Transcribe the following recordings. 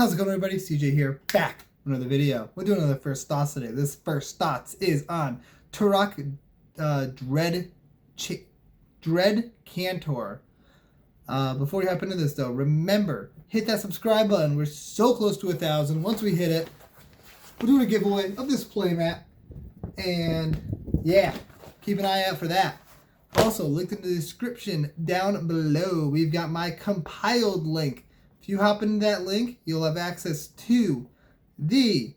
How's it going, everybody? CJ here, back with another video. We're doing another First Thoughts today. This First Thoughts is on Tourach Dread Cantor. Before we hop into this, though, remember, hit that subscribe button. We're so close to 1,000. Once we hit it, we're doing a giveaway of this playmat. And, yeah, keep an eye out for that. Also, linked in the description down below, we've got my compiled link. If you hop into that link, you'll have access to the,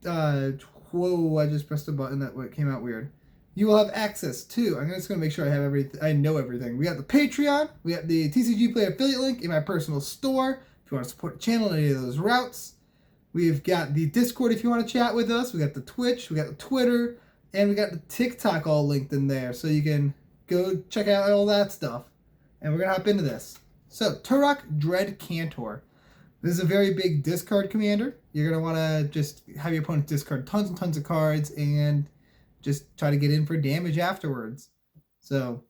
whoa, I just pressed a button that came out weird. You will have access to, I'm just going to make sure I have everything, I know everything. We got the Patreon, we got the TCG Player affiliate link in my personal store, if you want to support the channel in any of those routes. We've got the Discord if you want to chat with us, we got the Twitch, we got the Twitter, and we got the TikTok all linked in there, so you can go check out all that stuff. And we're going to hop into this. So, Tourach Dread Cantor. This is a very big discard commander. You're going to want to just have your opponent discard tons and tons of cards and just try to get in for damage afterwards. So,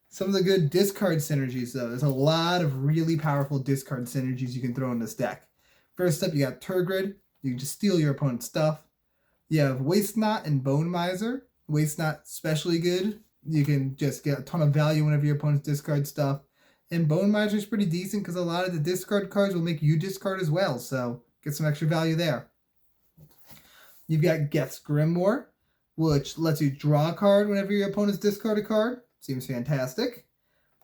some of the good discard synergies, though. There's a lot of really powerful discard synergies you can throw in this deck. First up, you got Turgrid. You can just steal your opponent's stuff. You have Waste Knot and Bone Miser. Waste Knot, especially good. You can just get a ton of value whenever your opponents discard stuff. And Bone Miser is pretty decent because a lot of the discard cards will make you discard as well. So get some extra value there. You've got Geth's Grimoire, which lets you draw a card whenever your opponents discard a card. Seems fantastic.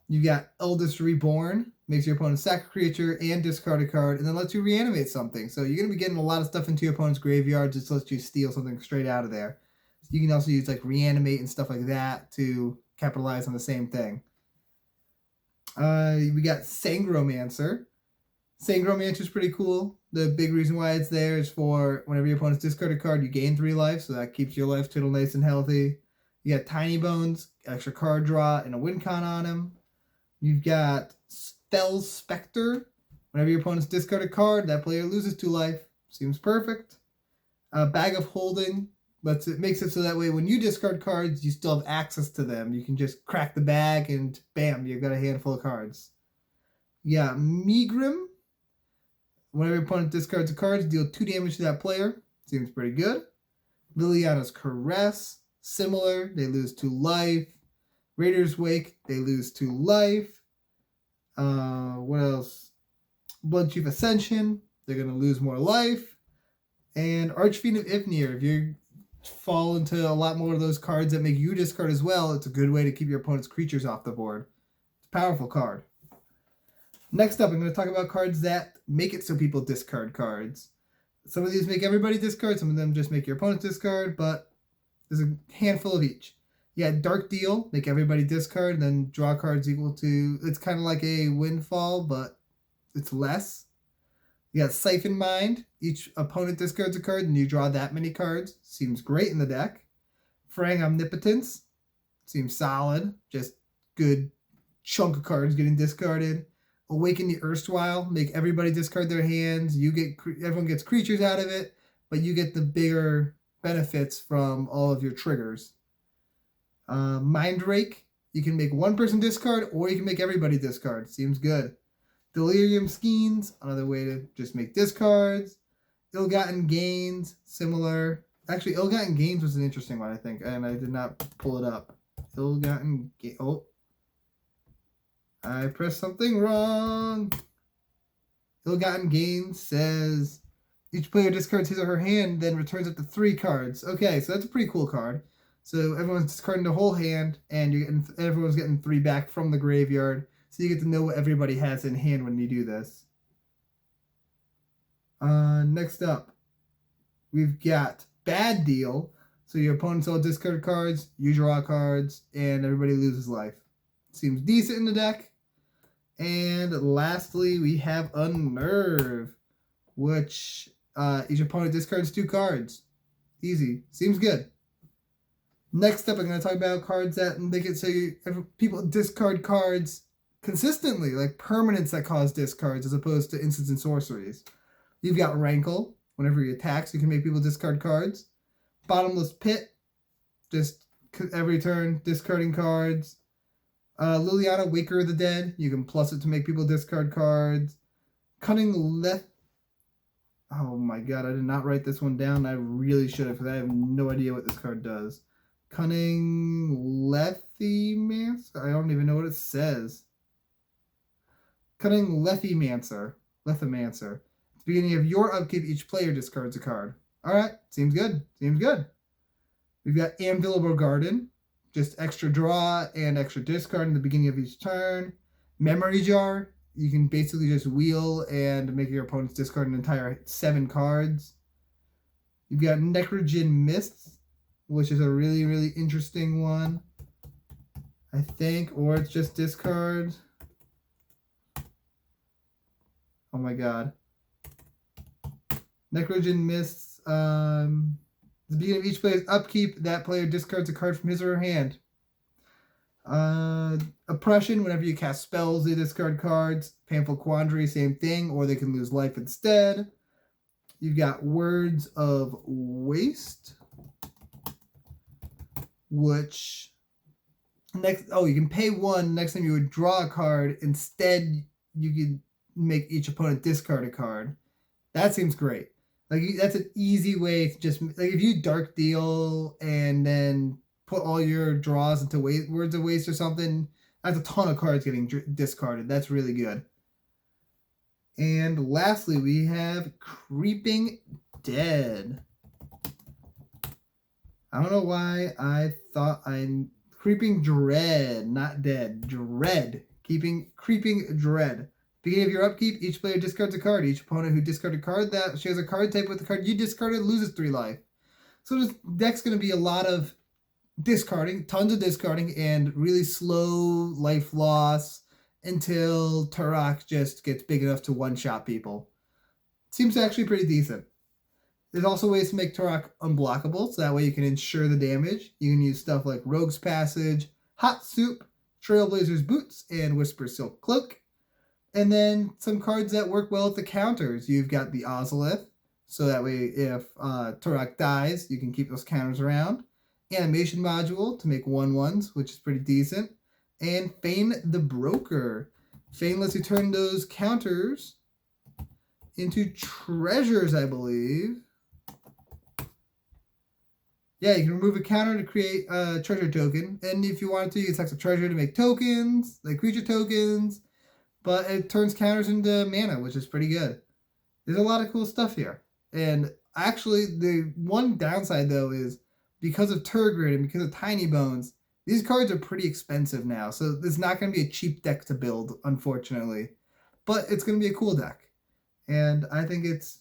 You've got Eldest Reborn, makes your opponent sack a creature and discard a card, and then lets you reanimate something. So you're going to be getting a lot of stuff into your opponent's graveyard, just lets you steal something straight out of there. You can also use like reanimate and stuff like that to capitalize on the same thing. We got Sangromancer. Sangromancer is pretty cool. The big reason why it's there is for whenever your opponent's discard a card, you gain 3 life, so that keeps your life total nice and healthy. You got Tiny Bones, extra card draw, and a win con on him. You've got Fell Spectre. Whenever your opponent's discard a card, that player loses 2 life. Seems perfect. Bag of Holding. But it makes it so that way when you discard cards, you still have access to them. You can just crack the bag and bam, you've got a handful of cards. Yeah, Megrim. Whenever your opponent discards a card, deal 2 damage to that player. Seems pretty good. Liliana's Caress. Similar. They lose 2 life. Raider's Wake. They lose 2 life. What else? Bloodchief Ascension. They're going to lose more life. And Archfiend of Ifnir. If you're fall into a lot more of those cards that make you discard as well, it's a good way to keep your opponent's creatures off the board. It's a powerful card. Next up, I'm going to talk about cards that make it so people discard cards. Some of these make everybody discard, some of them just make your opponent discard, but there's a handful of each. You got Dark Deal, make everybody discard, and then draw cards equal to, it's kind of like a windfall, but it's less. You got Siphon Mind. Each opponent discards a card and you draw that many cards. Seems great in the deck. Fraying Omnipotence. Seems solid. Just good chunk of cards getting discarded. Awaken the Erstwhile. Make everybody discard their hands. Everyone gets creatures out of it, but you get the bigger benefits from all of your triggers. Mind Rake. You can make one person discard or you can make everybody discard. Seems good. Delirium Schemes, another way to just make discards. Ill-Gotten Gains, similar. Actually, Ill-Gotten Gains was an interesting one, I think, and I did not pull it up. Ill-Gotten Gains. Oh. I pressed something wrong. Ill-Gotten Gains says each player discards his or her hand, then returns up to 3 cards. Okay, so that's a pretty cool card. So everyone's discarding the whole hand, and everyone's getting 3 back from the graveyard. So you get to know what everybody has in hand when you do this. Next up, we've got Bad Deal. So your opponents all discard cards, you draw cards, and everybody loses life. Seems decent in the deck. And lastly, we have Unnerve, which each opponent discards 2 cards. Easy. Seems good. Next up, I'm going to talk about cards that make it so people discard cards consistently, like permanents that cause discards as opposed to instants and sorceries. You've got Rankle. Whenever he attacks, you can make people discard cards. Bottomless Pit. Just every turn, discarding cards. Liliana, Waker of the Dead. You can plus it to make people discard cards. Cunning Oh my god, I did not write this one down. I really should have, because I have no idea what this card does. Cunning Lethymancer? I don't even know what it says. Cunning Lethymancer. Lethymancer. At the beginning of your upkeep, each player discards a card. Alright, seems good. Seems good. We've got Anvilable Garden. Just extra draw and extra discard in the beginning of each turn. Memory Jar. You can basically just wheel and make your opponents discard an entire 7 cards. You've got Necrogen Mists, which is a really, really interesting one, I think. Or it's just discard. Oh my god. Necrogen Mists. At the beginning of each player's upkeep, that player discards a card from his or her hand. Oppression, whenever you cast spells, they discard cards. Painful Quandary, same thing, or they can lose life instead. You've got Words of Waste, which you can pay 1. Next time you would draw a card. Instead, you can make each opponent discard a card. That seems great. Like, that's an easy way to just, like, if you Dark Deal and then put all your draws into Words of Waste or something, that's a ton of cards getting discarded. That's really good. And lastly, we have Creeping Dead. I don't know why I thought Creeping Dread, not dead. Dread. Creeping Dread. Beginning of your upkeep, each player discards a card. Each opponent who discarded a card that shares a card type with the card you discarded loses 3 life. So this deck's going to be a lot of discarding, tons of discarding, and really slow life loss until Turok just gets big enough to one-shot people. Seems actually pretty decent. There's also ways to make Turok unblockable, so that way you can ensure the damage. You can use stuff like Rogue's Passage, Hot Soup, Trailblazer's Boots, and Whisper Silk Cloak. And then some cards that work well with the counters. You've got the Ozolith, so that way if Turok dies, you can keep those counters around. Animation Module to make 1/1s, which is pretty decent. And Feign the Broker. Feign lets you turn those counters into treasures, I believe. Yeah, you can remove a counter to create a treasure token. And if you wanted to, you can select a treasure to make tokens, like creature tokens. But it turns counters into mana, which is pretty good. There's a lot of cool stuff here. And actually, the one downside, though, is because of Turgid and because of Tiny Bones, these cards are pretty expensive now. So it's not going to be a cheap deck to build, unfortunately. But it's going to be a cool deck. And I think it's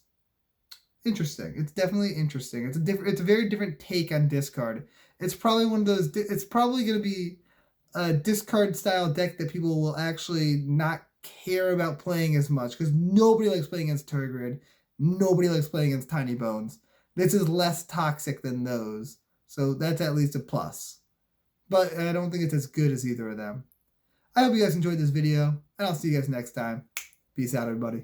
interesting. It's definitely interesting. It's a very different take on discard. It's probably one of those... It's probably going to be a discard style deck that people will actually not care about playing as much, because nobody likes playing against Turgid. Nobody likes playing against Tiny Bones. This is less toxic than those, so that's at least a plus. But I don't think it's as good as either of them. I hope you guys enjoyed this video, and I'll see you guys next time. Peace out, everybody.